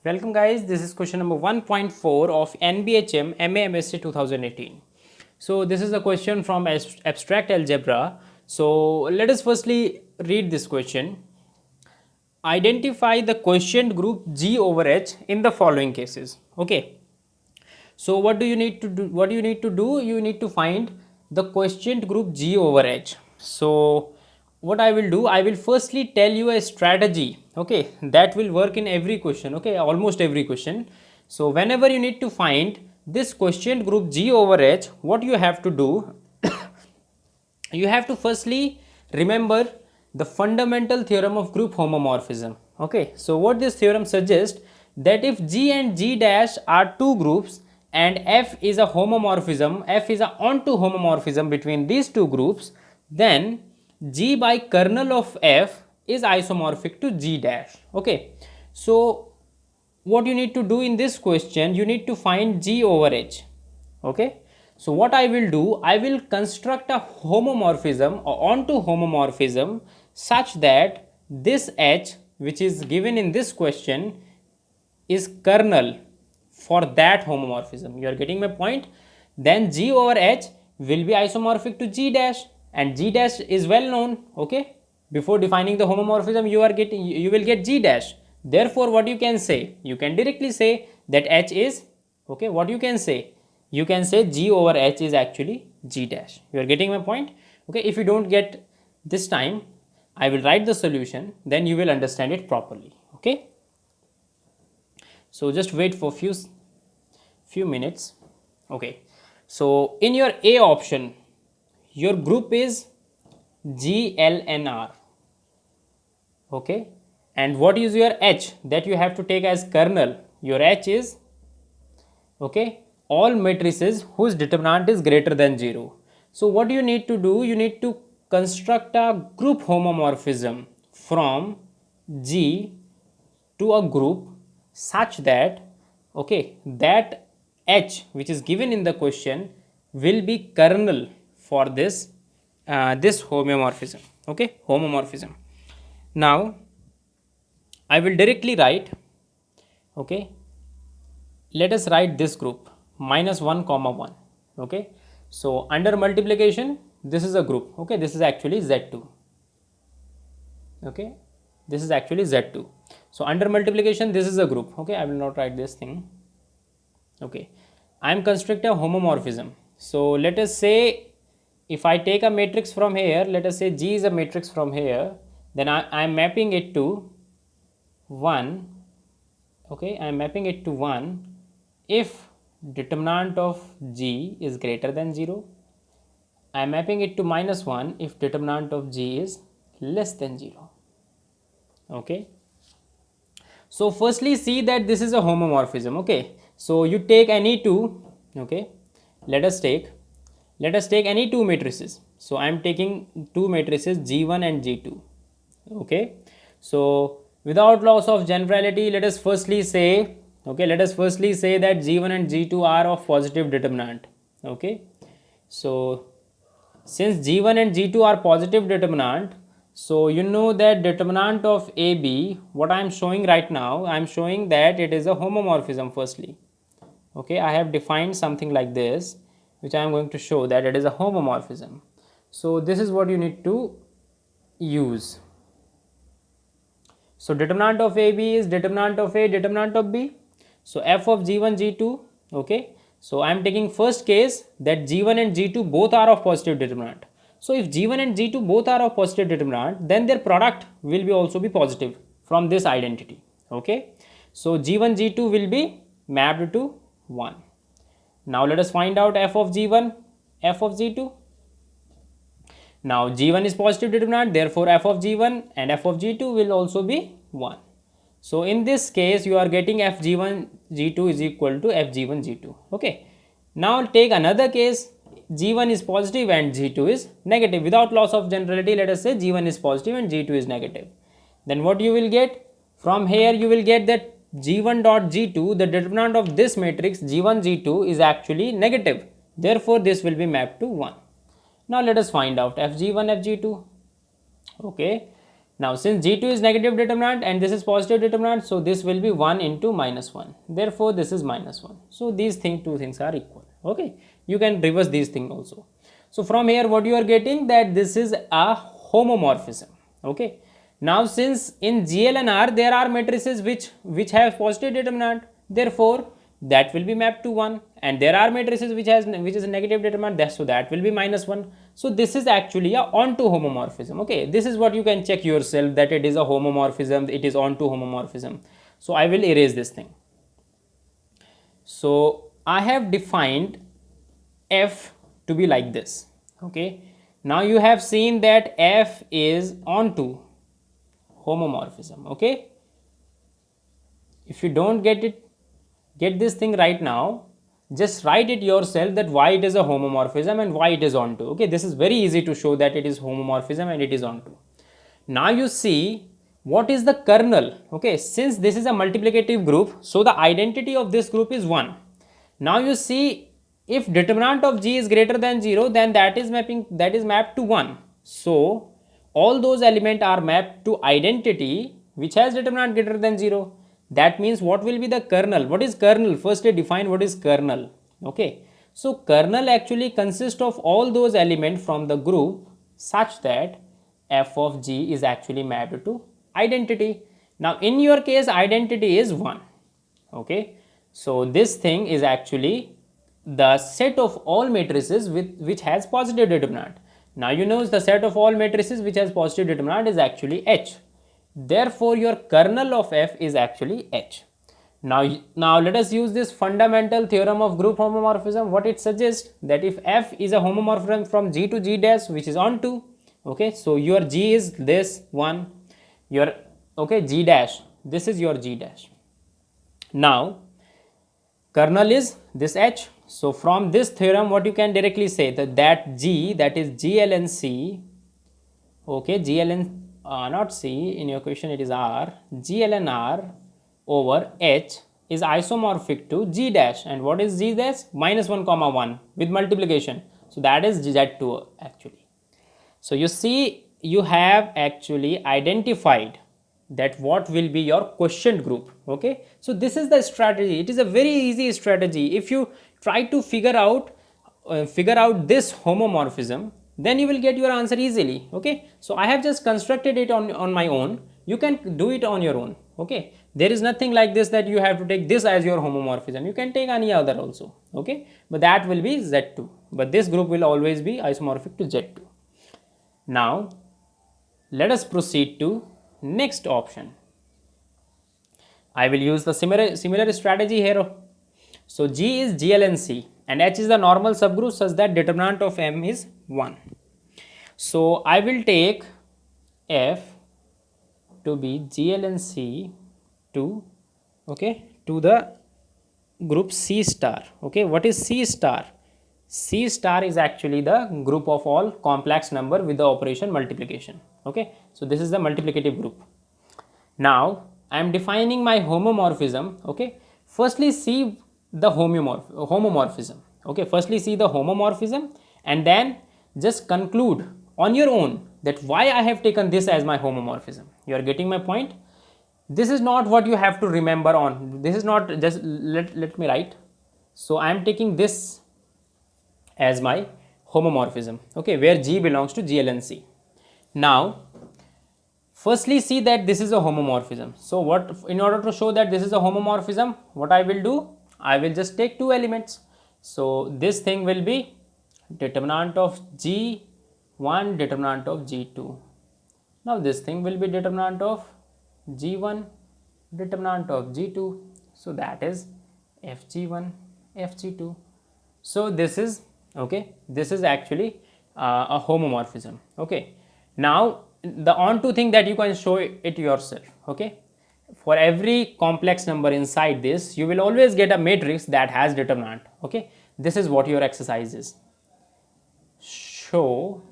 Welcome guys, this is question number 1.4 of NBHM MSc 2018. So this is a question from abstract algebra. So let us firstly read this question. Identify the quotient group G over H in the following cases. Okay. So what do you need to do? You need to find the quotient group G over H. So what I will do, I will firstly tell you a strategy, okay, that will work in every question, okay, almost every question. So whenever you need to find this quotient group G over H, what you have to do, you have to firstly remember the fundamental theorem of group homomorphism. Okay, so what this theorem suggests, that if G and G dash are two groups and F is a homomorphism, F is a onto homomorphism between these two groups, then G by kernel of F is isomorphic to G dash. Okay, so what you need to do in this question, you need to find G over H. Okay, so what I will do, I will construct a homomorphism or onto homomorphism such that this H which is given in this question is kernel for that homomorphism. You are getting my point? Then G over H will be isomorphic to G dash, and G dash is well known. Okay, before defining the homomorphism you will get G dash. Therefore what you can say, you can directly say that H is, okay, what you can say, you can say G over H is actually G dash. You are getting my point? Okay, if you don't get this time, I will write the solution, then you will understand it properly. Okay, so just wait for few minutes. Okay, so in your A option, your group is GLNR. Okay, and what is your H that you have to take as kernel? Your H is, okay, all matrices whose determinant is greater than 0. So what you need to do, you need to construct a group homomorphism from G to a group such that, okay, that H which is given in the question will be kernel for this this homomorphism. Okay, homomorphism. Now I will directly write, okay, let us write this group minus 1 comma 1. Okay, so under multiplication this is a group. Okay, this is actually Z2. Okay, this is actually Z2. So under multiplication this is a group. Okay, I will not write this thing. Okay, I am constructing a homomorphism. So let us say if I take a matrix from here, let us say G is a matrix from here, then I am mapping it to 1. Okay, I am mapping it to 1 if determinant of G is greater than 0. I am mapping it to minus 1 if determinant of G is less than 0. Okay, so firstly see that this is a homomorphism. Okay, so you take any two, okay, let us take any two matrices. So I am taking two matrices G1 and G2. Okay, so without loss of generality, let us firstly say, okay, let us firstly say that G1 and G2 are of positive determinant. Okay, so since G1 and G2 are positive determinant, so you know that determinant of AB, what I am showing right now, I am showing that it is a homomorphism firstly. Okay, I have defined something like this, which I am going to show that it is a homomorphism. So this is what you need to use. So determinant of AB is determinant of A, determinant of B. So f of G1, G2, okay. So I am taking first case that G1 and G2 both are of positive determinant. So if G1 and G2 both are of positive determinant, then their product will be also be positive from this identity. Okay. So G1, G2 will be mapped to 1. Now let us find out f of G1, f of G2. Now G1 is positive determinant, therefore f of G1 and f of G2 will also be 1. So in this case you are getting f G1 G2 is equal to f G1 G2. Okay. Now take another case, G1 is positive and G2 is negative. Without loss of generality, let us say G1 is positive and G2 is negative. Then what you will get? From here you will get that G1 dot G2, the determinant of this matrix G1 G2 is actually negative. Therefore this will be mapped to 1. Now let us find out f G1 f G2. Okay. Now since G2 is negative determinant and this is positive determinant, so this will be 1 into minus 1. Therefore, this is minus 1. So these two things are equal. Okay, you can reverse these things also. So from here what you are getting, that this is a homomorphism. Okay. Now since in GL and R there are matrices which have positive determinant, therefore that will be mapped to 1, and there are matrices which is a negative determinant, so that will be minus 1. So this is actually a onto homomorphism. Okay, this is what you can check yourself, that it is a homomorphism, it is onto homomorphism. So I will erase this thing. So I have defined F to be like this. Okay, now you have seen that F is onto homomorphism. Okay, if you don't get this thing right now, just write it yourself, that why it is a homomorphism and why it is onto. Okay, this is very easy to show that it is homomorphism and it is onto. Now you see what is the kernel. Okay, since this is a multiplicative group, so the identity of this group is 1. Now you see, if determinant of G is greater than 0, then that is mapped to 1. So all those elements are mapped to identity which has determinant greater than 0. That means what will be the kernel? What is kernel? Firstly define what is kernel. Okay, so kernel actually consists of all those elements from the group such that f of G is actually mapped to identity. Now in your case identity is 1. Okay, so this thing is actually the set of all matrices which has positive determinant. Now you know the set of all matrices which has positive determinant is actually H. Therefore, your kernel of F is actually H. Now let us use this fundamental theorem of group homomorphism. What it suggests, that if F is a homomorphism from G to G dash which is onto, okay, so your G is this one, your G dash, this is your G dash. Now kernel is this H. So from this theorem what you can directly say, that G, that is GLNC, okay, GLN not C, in your question it is R, GLNR over H is isomorphic to G dash, and what is G dash? Minus 1 comma 1 with multiplication, so that is Z2 actually. So you see, you have actually identified that what will be your quotient group. Okay, so this is the strategy. It is a very easy strategy. If you try to figure out this homomorphism, then you will get your answer easily. Okay, so I have just constructed it on my own. You can do it on your own. Okay, there is nothing like this that you have to take this as your homomorphism. You can take any other also. Okay, but that will be Z2, but this group will always be isomorphic to Z2. Now let us proceed to next option. I will use the similar strategy here. So G is GLNC and H is the normal subgroup such that determinant of M is 1. So I will take F to be GLNC to the group C star. Okay, what is C star? C star is actually the group of all complex number with the operation multiplication. Okay, so this is the multiplicative group. Now I am defining my homomorphism. Okay, firstly see the homomorphism. Okay, firstly see the homomorphism and then just conclude on your own that why I have taken this as my homomorphism. You are getting my point? This is not what you have to remember on. This is not just let me write. So I am taking this as my homomorphism. Okay, where G belongs to GLNC. Now firstly see that this is a homomorphism. So what, in order to show that this is a homomorphism, what I will do, I will just take two elements. So this thing will be determinant of G1, determinant of G2. Now this thing will be determinant of G1, determinant of G2. So that is FG1, FG2. So this is this is actually a homomorphism. Okay, now the onto thing that you can show it yourself. Okay, for every complex number inside this, you will always get a matrix that has determinant. Okay, this is what your exercise is. Show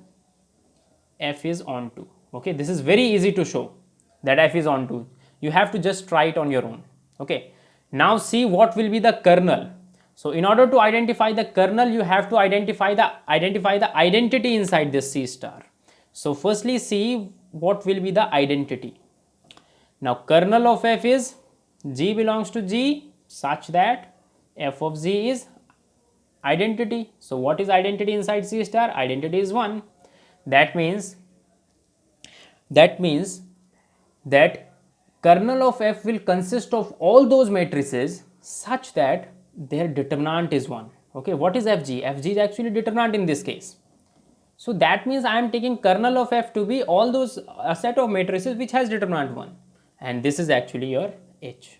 F is onto. Okay, this is very easy to show that F is onto. You have to just try it on your own. Okay, now see what will be the kernel. So in order to identify the kernel, you have to identify the identity inside this C star. So firstly see what will be the identity? Now kernel of f is G belongs to G such that f of G is identity. So what is identity inside C star? Identity is 1. That means that kernel of f will consist of all those matrices such that their determinant is 1. Okay, what is fg? Fg is actually determinant in this case. So that means I am taking kernel of f to be all those a set of matrices which has determinant 1, and this is actually your H.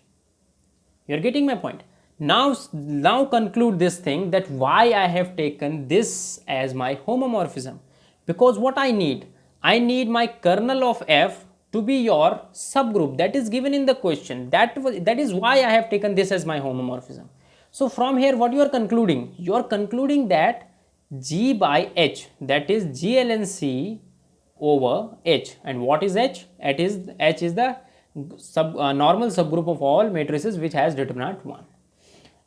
You are getting my point. Now conclude this thing, that why I have taken this as my homomorphism, because what I need my kernel of f to be your subgroup that is given in the question. That is why I have taken this as my homomorphism. So from here what you are concluding? You are concluding that G by H, that is G ln C over H. And what is H? H is the normal subgroup of all matrices which has determinant 1.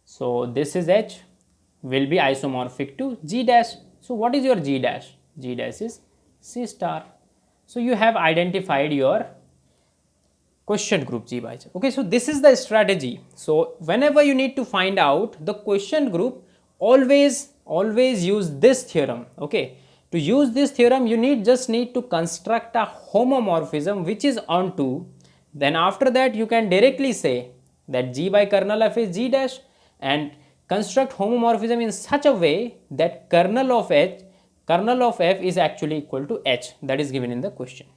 So this is H will be isomorphic to G dash. So what is your G dash? G dash is C star. So you have identified your quotient group G by H. Okay, so this is the strategy. So whenever you need to find out the quotient group, always use this theorem. Okay, to use this theorem you just need to construct a homomorphism which is onto. Then after that you can directly say that G by kernel f is G dash, and construct homomorphism in such a way that kernel of f is actually equal to H, that is given in the question.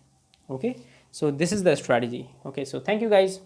Okay, so this is the strategy. Okay, so thank you guys.